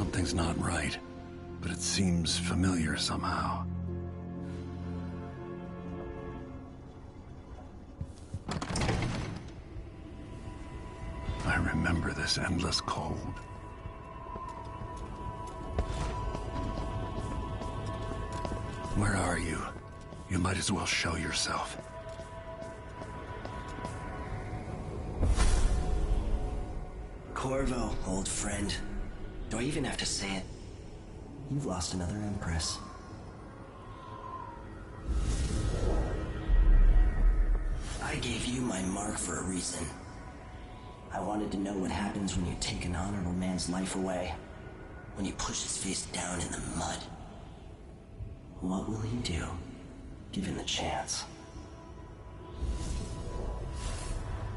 Something's not right, but it seems familiar somehow. I remember this endless cold. Where are you? You might as well show yourself. Corvo, old friend. Do I even have to say it? You've lost another Empress. I gave you my mark for a reason. I wanted to know what happens when you take an honorable man's life away. When you push his face down in the mud. What will he do, given the chance?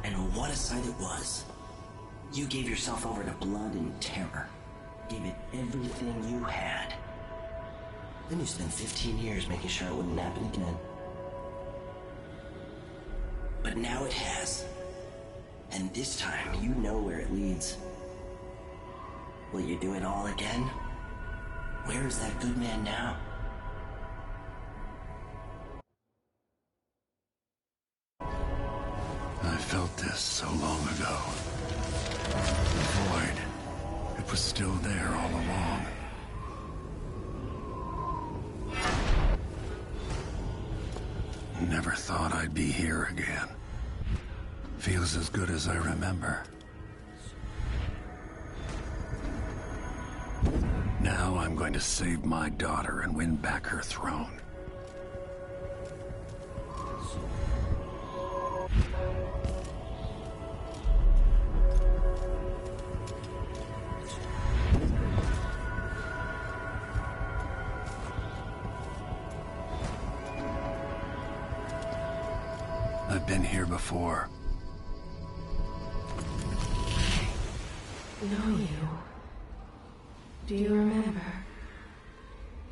And what a sight it was. You gave yourself over to blood and terror. Gave it everything you had. Then you spent 15 years making sure it wouldn't happen again. But now it has. And this time, you know where it leads. Will you do it all again? Where is that good man now? I felt this so long ago. The void. It was still there all along. Never thought I'd be here again. Feels as good as I remember. Now I'm going to save my daughter and win back her throne. I've been here before. Know you. Do you remember?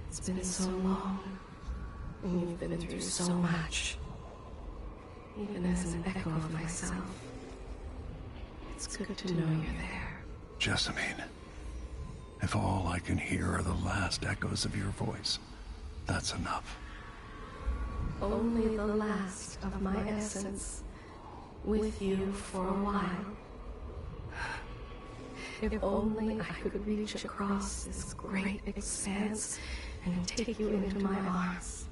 It's been so long, and you've been through so much. Even as an echo of myself, it's good to know you're there. Jessamine, if all I can hear are the last echoes of your voice, that's enough. Only the last of my essence, with you for a while. If only I could reach across this great expanse and take you into my arms.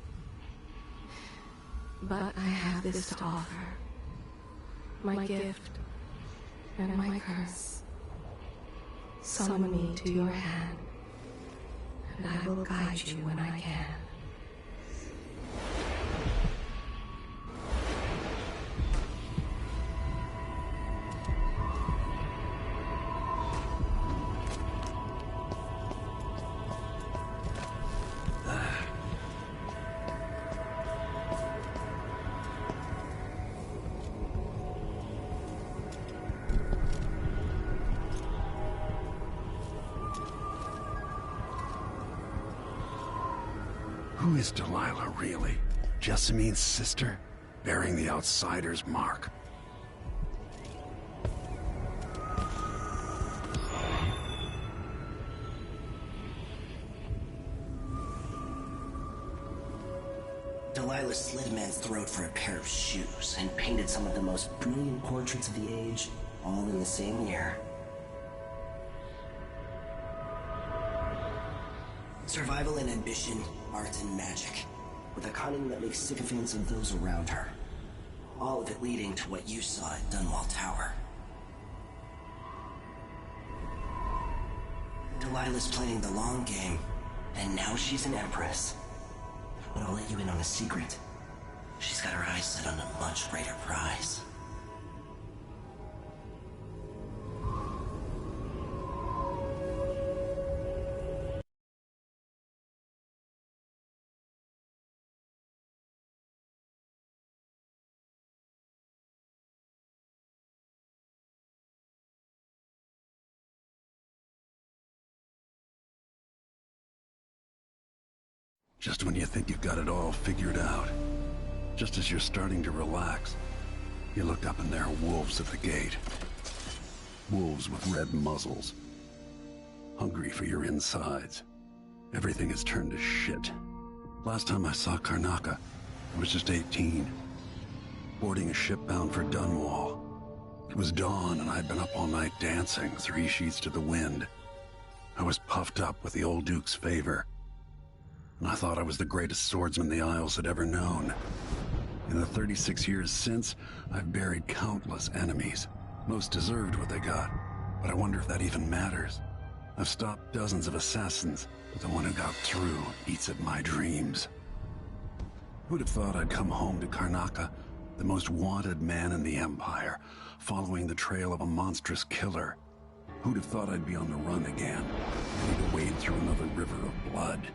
But I have this to offer. My gift and my curse. Summon me to your hand, and I will guide you when I can. Who is Delilah, really? Jessamine's sister? Bearing the outsider's mark. Delilah slit a man's throat for a pair of shoes and painted some of the most brilliant portraits of the age, all in the same year. Survival and ambition, art and magic, with a cunning that makes sycophants of those around her. All of it leading to what you saw at Dunwall Tower. Delilah's playing the long game, and now she's an empress. But I'll let you in on a secret. She's got her eyes set on a much greater prize. Just when you think you've got it all figured out, just as you're starting to relax, you look up and there are wolves at the gate. Wolves with red muzzles. hungry for your insides. Everything has turned to shit. Last time I saw Karnaca, I was just 18, boarding a ship bound for Dunwall. It was dawn and I'd been up all night dancing, 3 sheets to the wind. I was puffed up with the old Duke's favor, and I thought I was the greatest swordsman the Isles had ever known. In the 36 years since, I've buried countless enemies. Most deserved what they got, but I wonder if that even matters. I've stopped dozens of assassins, but the one who got through eats at my dreams. Who'd have thought I'd come home to Karnaca, the most wanted man in the Empire, following the trail of a monstrous killer? Who'd have thought I'd be on the run again, ready to wade through another river of blood?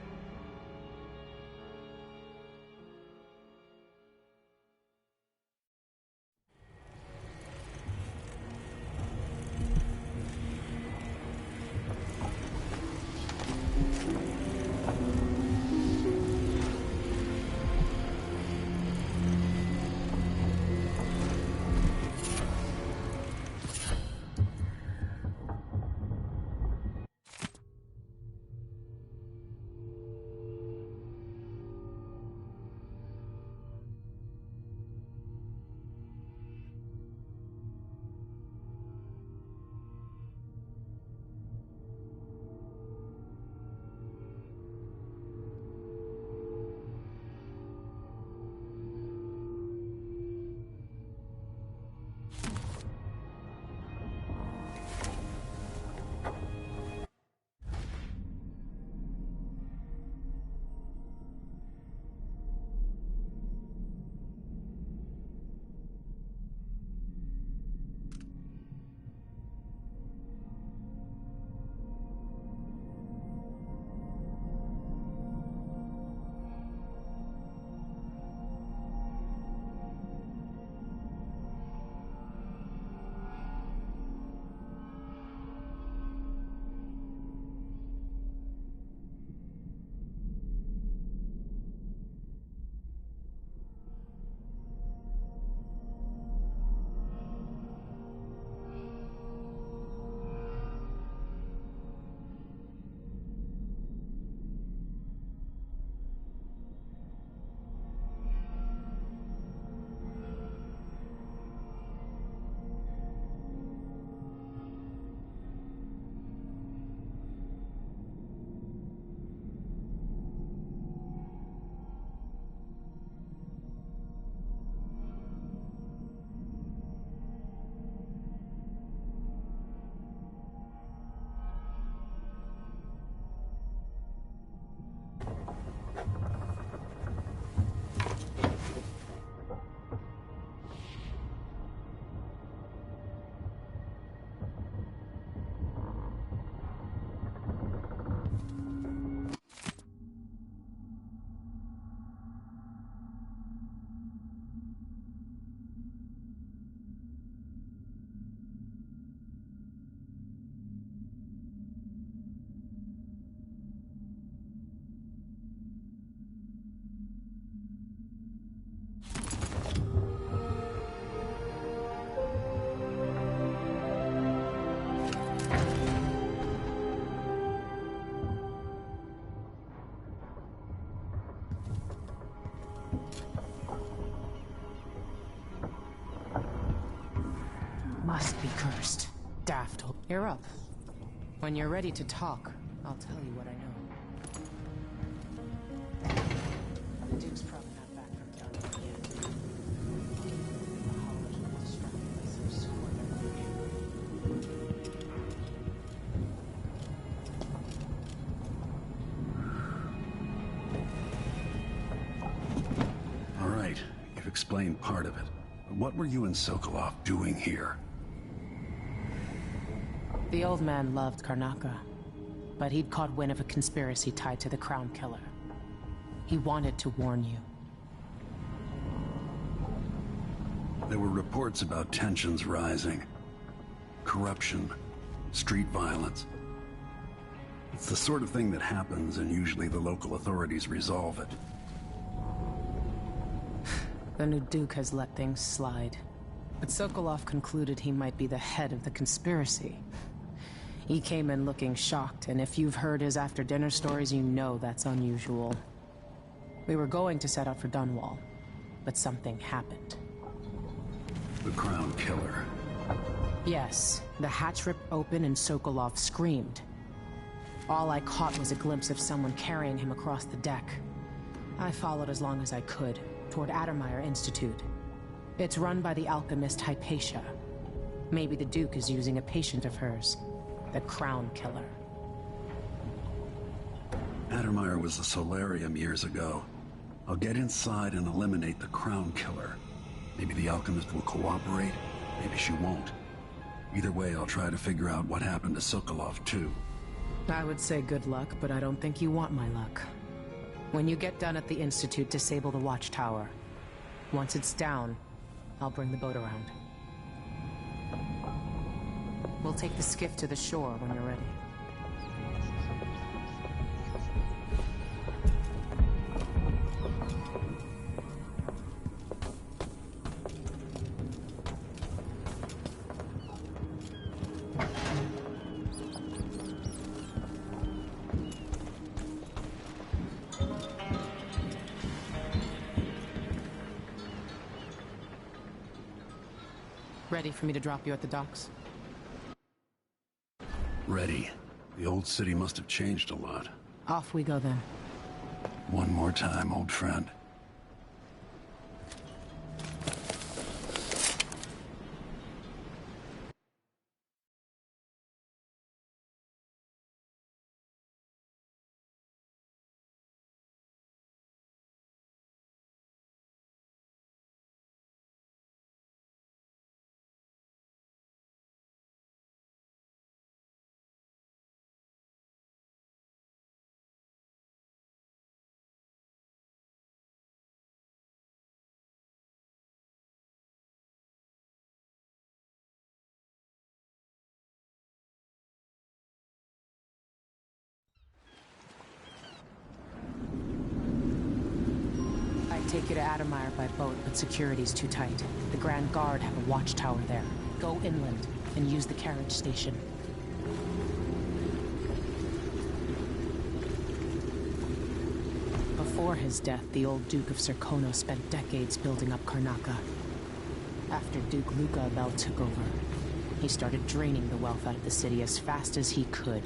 Must be cursed. Daft. You're up. When you're ready to talk, I'll tell you what I know. The Duke's probably not back from down here yet. The Hollowers will distract us of sword and all right, you've explained part of it. But what were you and Sokolov doing here? The old man loved Karnaca, but he'd caught wind of a conspiracy tied to the Crown Killer. He wanted to warn you. There were reports about tensions rising. Corruption, street violence. It's the sort of thing that happens, and usually the local authorities resolve it. The new Duke has let things slide, but Sokolov concluded he might be the head of the conspiracy. He came in looking shocked, and if you've heard his after-dinner stories, you know that's unusual. We were going to set out for Dunwall, but something happened. The Crown Killer. Yes, the hatch ripped open and Sokolov screamed. All I caught was a glimpse of someone carrying him across the deck. I followed as long as I could, toward Addermeyer Institute. It's run by the alchemist Hypatia. Maybe the Duke is using a patient of hers, the Crown Killer. Addermeyer was a solarium years ago. I'll get inside and eliminate the Crown Killer. Maybe the alchemist will cooperate, maybe she won't. Either way, I'll try to figure out what happened to Sokolov, too. I would say good luck, but I don't think you want my luck. When you get done at the Institute, disable the watchtower. Once it's down, I'll bring the boat around. We'll take the skiff to the shore when you're ready. Ready for me to drop you at the docks? Ready. The old city must have changed a lot. Off we go then. One more time, old friend. Take you to Addermeyer by boat, but security's too tight. The Grand Guard have a watchtower there. Go inland and use the carriage station. Before his death, the old Duke of Serkono spent decades building up Karnaca. After Duke Luca Abel took over, he started draining the wealth out of the city as fast as he could.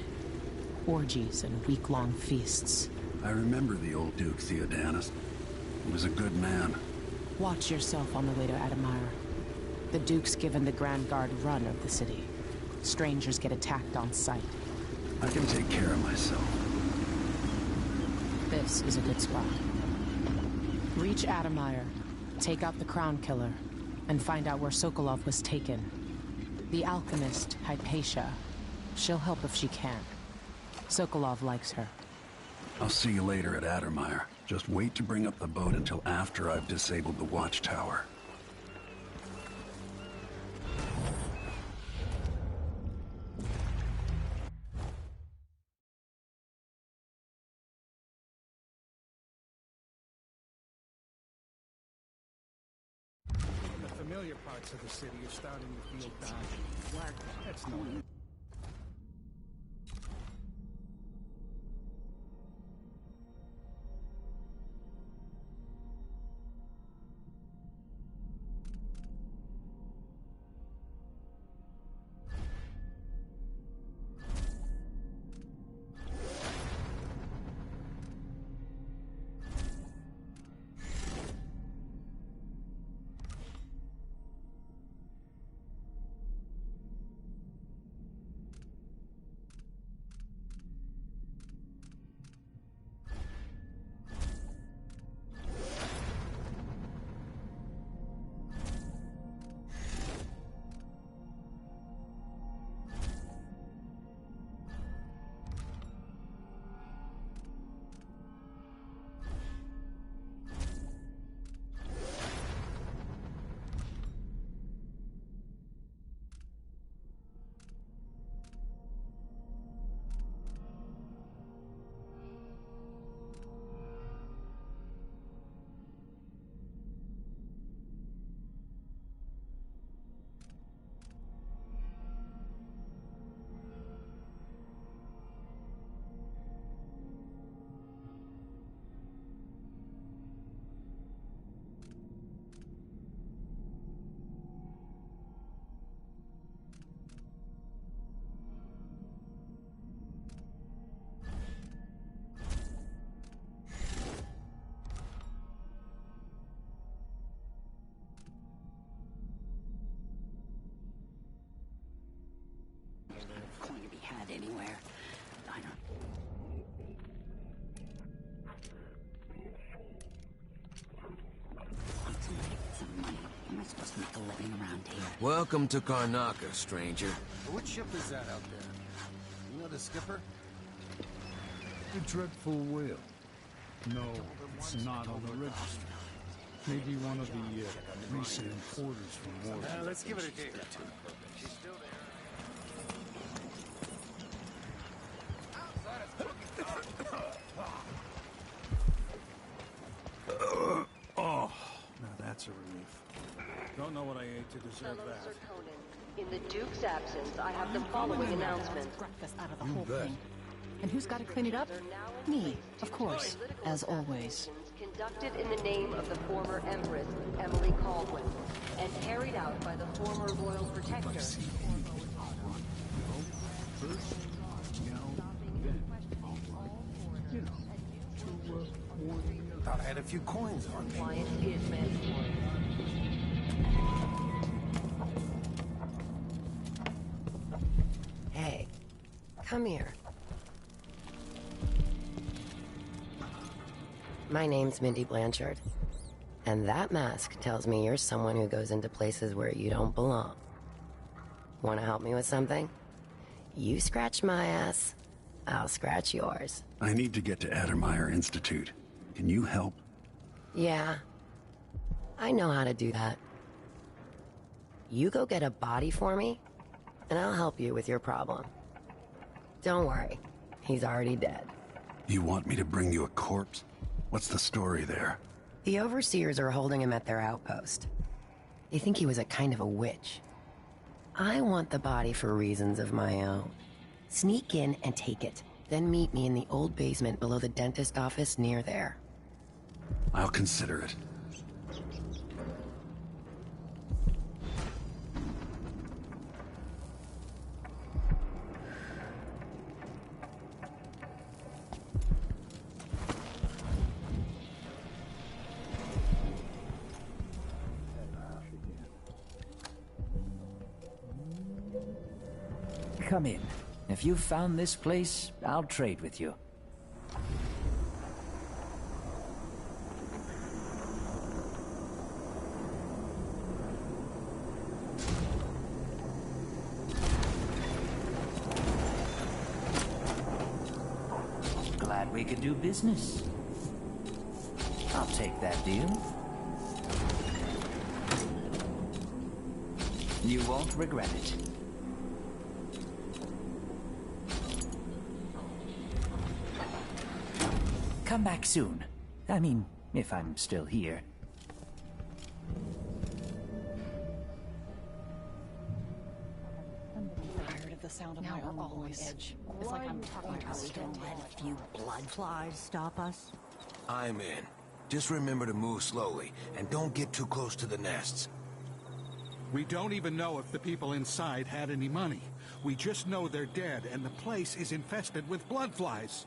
Orgies and week-long feasts. I remember the old Duke, Theodanis. He was a good man. Watch yourself on the way to Addermeyer. The Duke's given the Grand Guard run of the city. Strangers get attacked on sight. I can take care of myself. This is a good spot. Reach Addermeyer, take out the Crown Killer, and find out where Sokolov was taken. The alchemist, Hypatia. She'll help if she can. Sokolov likes her. I'll see you later at Addermeyer. Just wait to bring up the boat until after I've disabled the watchtower. The familiar parts of the city are starting to feel dodgy. That's normal. Welcome to Karnaka, stranger. Which ship is that out there? You know the skipper? The dreadful whale. No, it's not on the register. Maybe one of the recent importers from war. Let's give it a day or two. Oh, now that's a relief. Don't know what I ate to deserve that. In the Duke's absence, I have the following announcement. Breakfast out of the whole thing. And who's got to clean it up? Me, of course, as always. Conducted in the name of the former Empress, Emily Caldwell, and carried out by the former Royal Protector. Thought I had a few coins on me. Compliance is mandatory. Hey, come here. My name's Mindy Blanchard, and that mask tells me you're someone who goes into places where you don't belong. Want to help me with something? You scratch my ass, I'll scratch yours. I need to get to Addermeyer Institute. Can you help? Yeah, I know how to do that. You go get a body for me, and I'll help you with your problem. Don't worry, he's already dead. You want me to bring you a corpse? What's the story there? The overseers are holding him at their outpost. They think he was a kind of a witch. I want the body for reasons of my own. Sneak in and take it, then meet me in the old basement below the dentist office near there. I'll consider it. Come in. If you've found this place, I'll trade with you. Glad we could do business. I'll take that deal. You won't regret it. Come back soon. I mean, if I'm still here. Tired of the sound of my own voice. It's like I'm talking to a stone wall. Let a few blood flies stop us? I'm in. Just remember to move slowly, and don't get too close to the nests. We don't even know if the people inside had any money. We just know they're dead, and the place is infested with blood flies.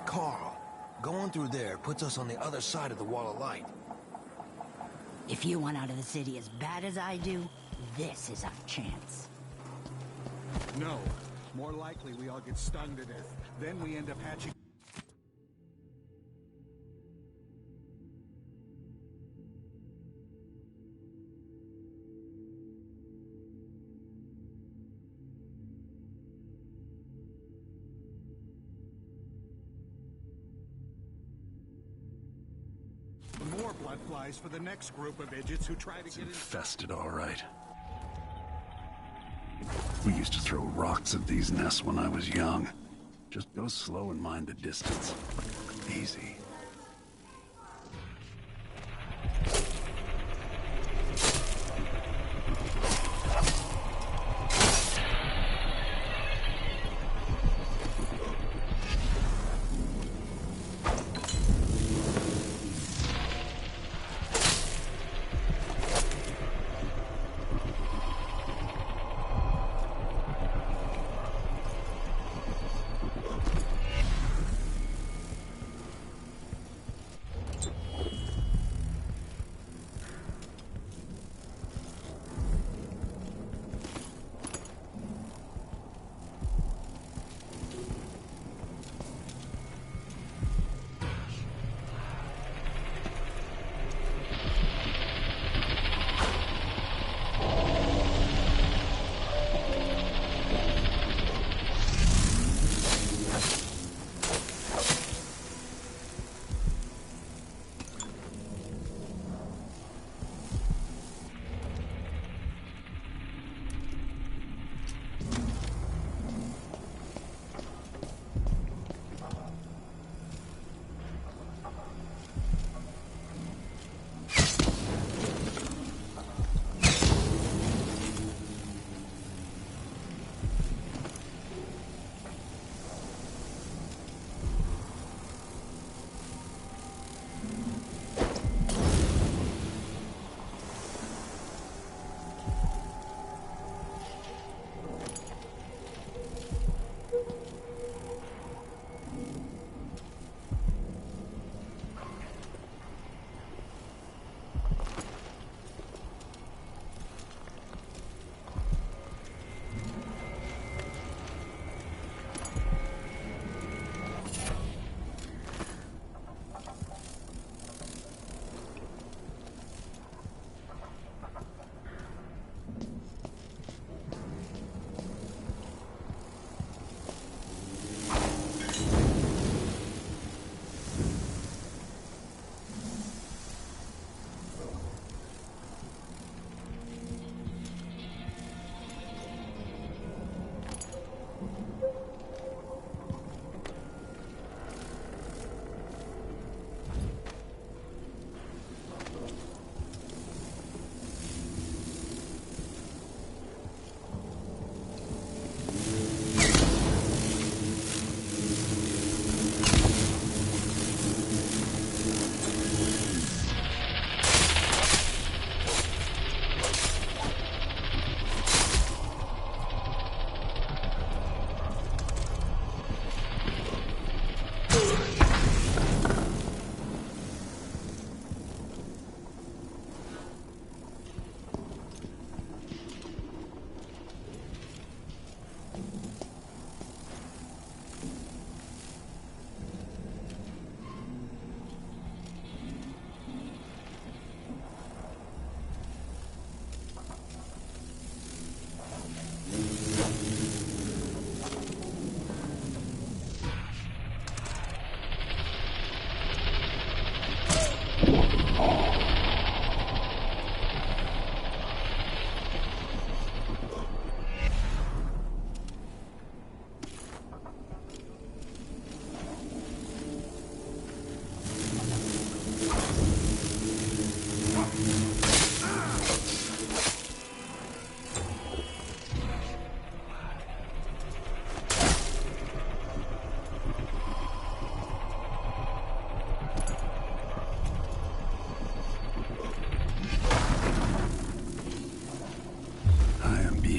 Carl, going through there puts us on the other side of the wall of light. If you want out of the city as bad as I do, this is our chance. No. More likely we all get stung to death. Then we end up hatching... more blood flies for the next group of idiots who try to get in. Infested, all right. We used to throw rocks at these nests when I was young. Just go slow and mind the distance. Easy.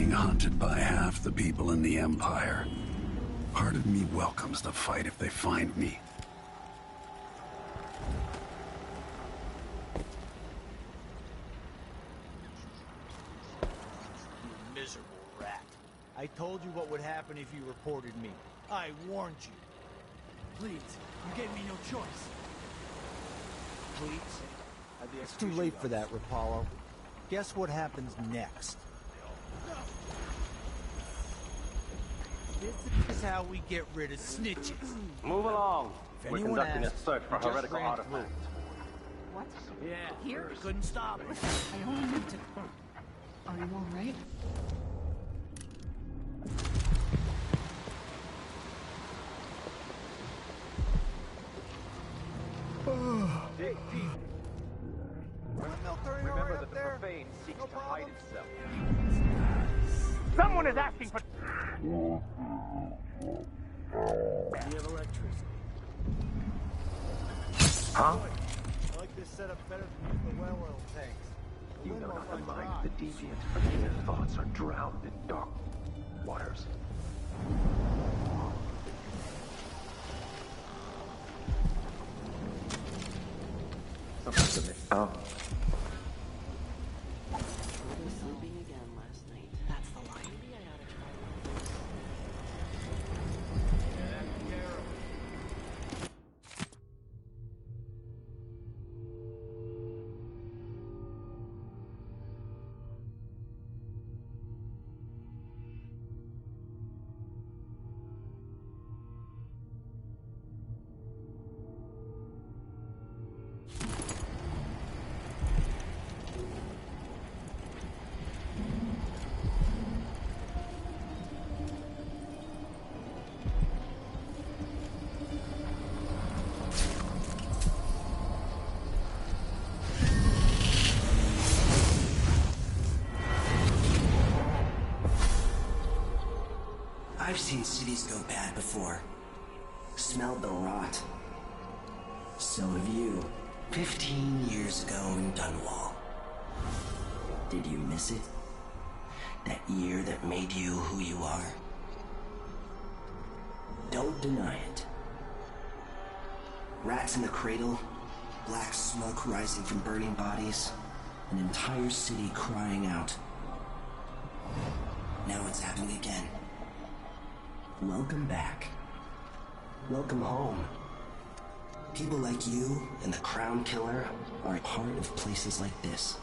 being hunted by half the people in the Empire. Part of me welcomes the fight if they find me. You miserable rat. I told you what would happen if you reported me. I warned you. Please, you gave me no choice. Please? It's too late for that, Rapallo. Guess what happens next? This is how we get rid of snitches. Move along. If We're anyone conducting asks, a search for we just heretical ran artifacts. What? Yeah, Here? couldn't stop it. I only need to... Are you all right? Dig deep. Remember that the profane seeks to hide itself. Someone is asking for... We have electricity. Huh? I like this setup better than the well oil tanks. You know not the mind of the deviant, for their thoughts are drowned in dark waters. Oh. Sleeping again last night. That's the line. Maybe I ought to try I've seen cities go bad before. Smelled the rot. So have you. 15 years ago in Dunwall. Did you miss it? That year that made you who you are? Don't deny it. Rats in the cradle, black smoke rising from burning bodies, an entire city crying out. Now it's happening again. Welcome back. Welcome home. People like you and the Crown Killer are a part of places like this.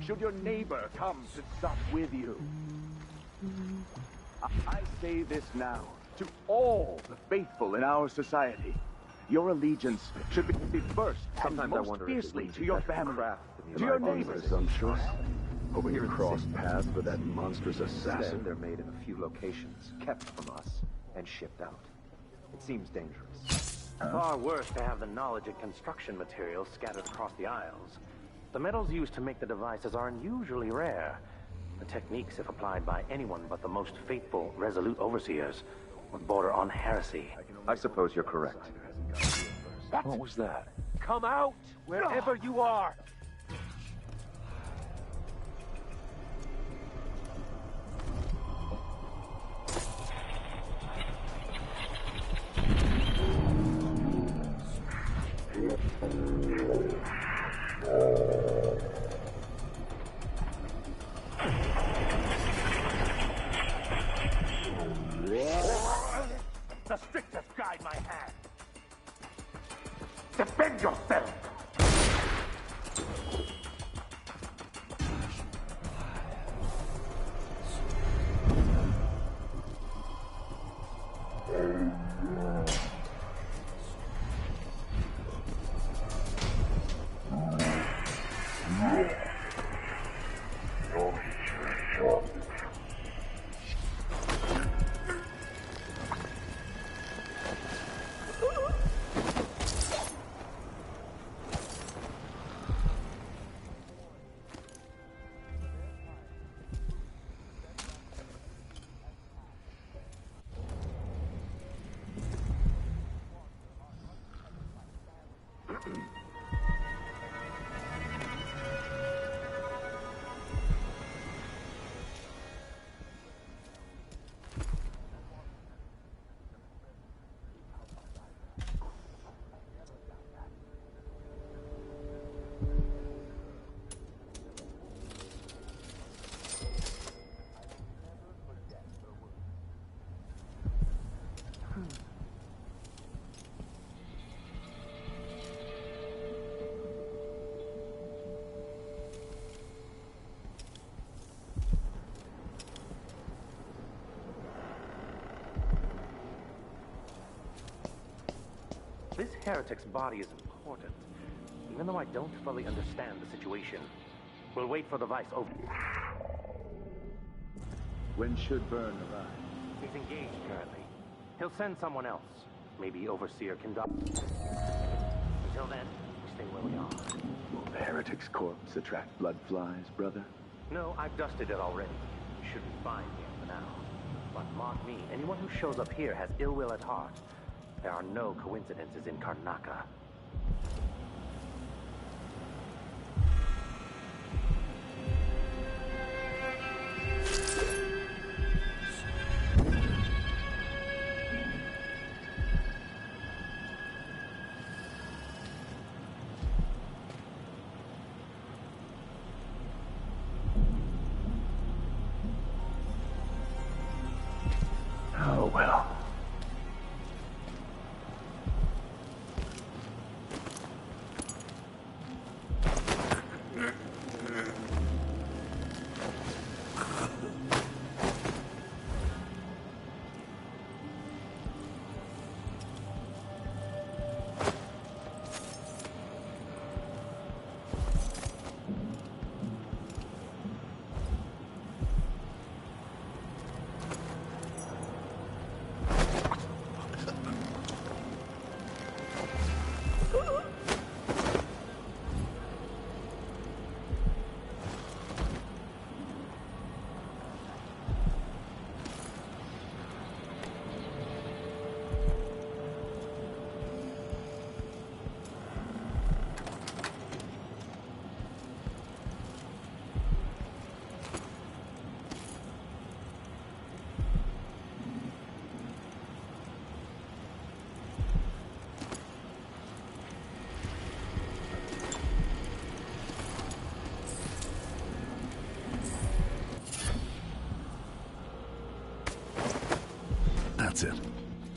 Should your neighbor come to sup with you? I say this now to all the faithful in our society. Your allegiance should be first and most fiercely to your family, to your neighbors. Presumptuous. Hoping to cross paths with that monstrous assassin. They're made in a few locations, kept from us, and shipped out. It seems dangerous. Far worse to have the knowledge and construction materials scattered across the Isles. The metals used to make the devices are unusually rare. The techniques, if applied by anyone but the most faithful, resolute overseers, would border on heresy. I suppose you're correct. What was that? Come out, wherever you are! The strictest guide my hand. Defend yourself! This heretic's body is important, even though I don't fully understand the situation. We'll wait for the Vice over. When should Byrne arrive? He's engaged currently. He'll send someone else. Maybe Overseer can dock. Until then, we stay where we are. Will the heretic's corpse attract blood flies, brother? No, I've dusted it already. You should be fine here for now. But mark me, anyone who shows up here has ill will at heart. There are no coincidences in Karnaca. Oh, well. That's it.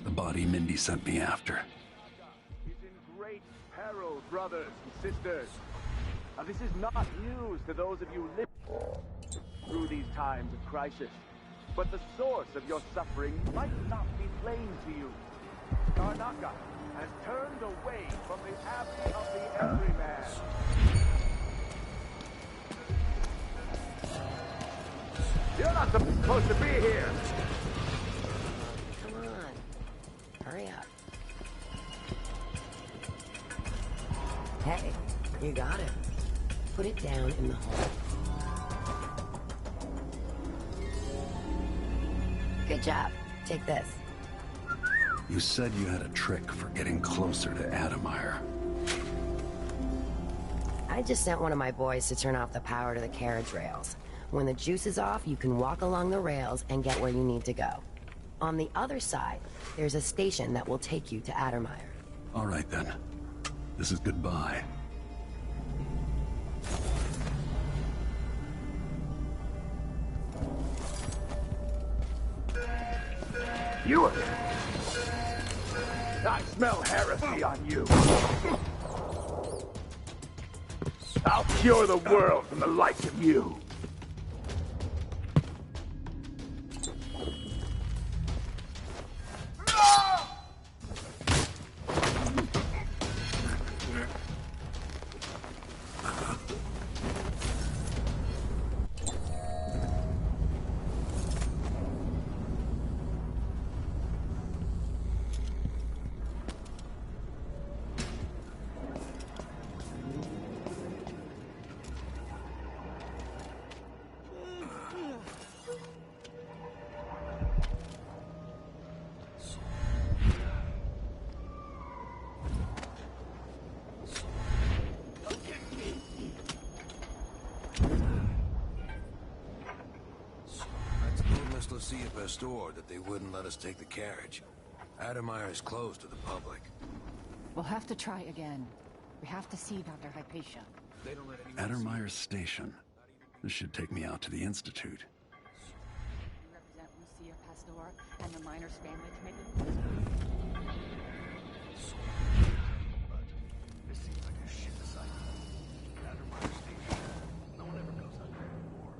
The body Mindy sent me after. He's in great peril, brothers and sisters. Now, this is not news to those of you living through these times of crisis. But the source of your suffering might not be plain to you. Karnaca has turned away from the abbey of the Everyman. You're not supposed to be here! Come on. Hurry up. Hey, you got it. Put it down in the hole. Good job. Take this. You said you had a trick for getting closer to Adamire. I just sent one of my boys to turn off the power to the carriage rails. When the juice is off, you can walk along the rails and get where you need to go. On the other side, there's a station that will take you to Adamire. All right then. This is goodbye. You again? I smell heresy on you. I'll cure the world from the likes of you. Store that they wouldn't let us take the carriage. Adamire is closed to the public. We'll have to try again. We have to see Dr. Hypatia. They don't let anyone Adamire's station. This should take me out to the Institute. You represent Lucia Pastor and the Miners Family Committee? This seems like a shit site. Adamire Station. No one ever goes under anymore.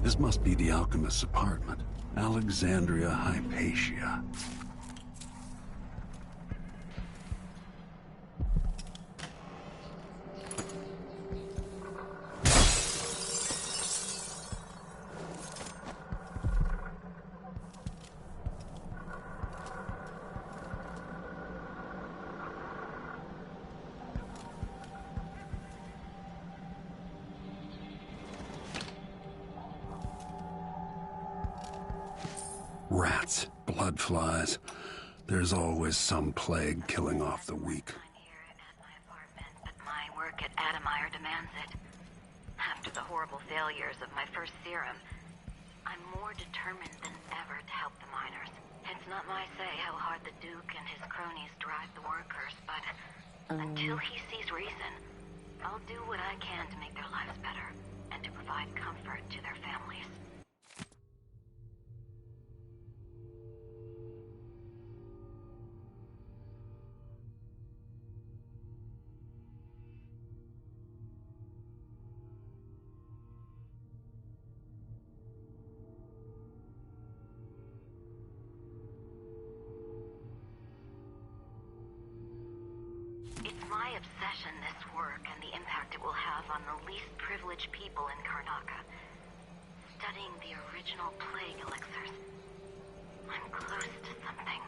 This must be the alchemist's apartment. Alexandria Hypatia. Rats, blood flies. There's always some plague killing off the weak. But my work at Adamire demands it. After the horrible failures of my first serum, I'm more determined than ever to help the miners. It's not my say how hard the Duke and his cronies drive the workers, but until he sees reason, I'll do what I can to make their lives better and to provide comfort to their families. My obsession, this work, and the impact it will have on the least privileged people in Karnaca. Studying the original plague elixirs. I'm close to something.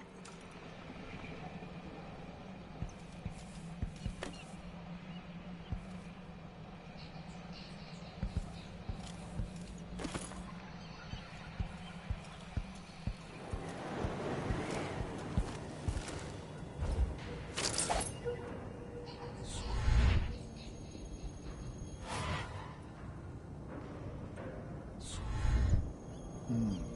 Hmm.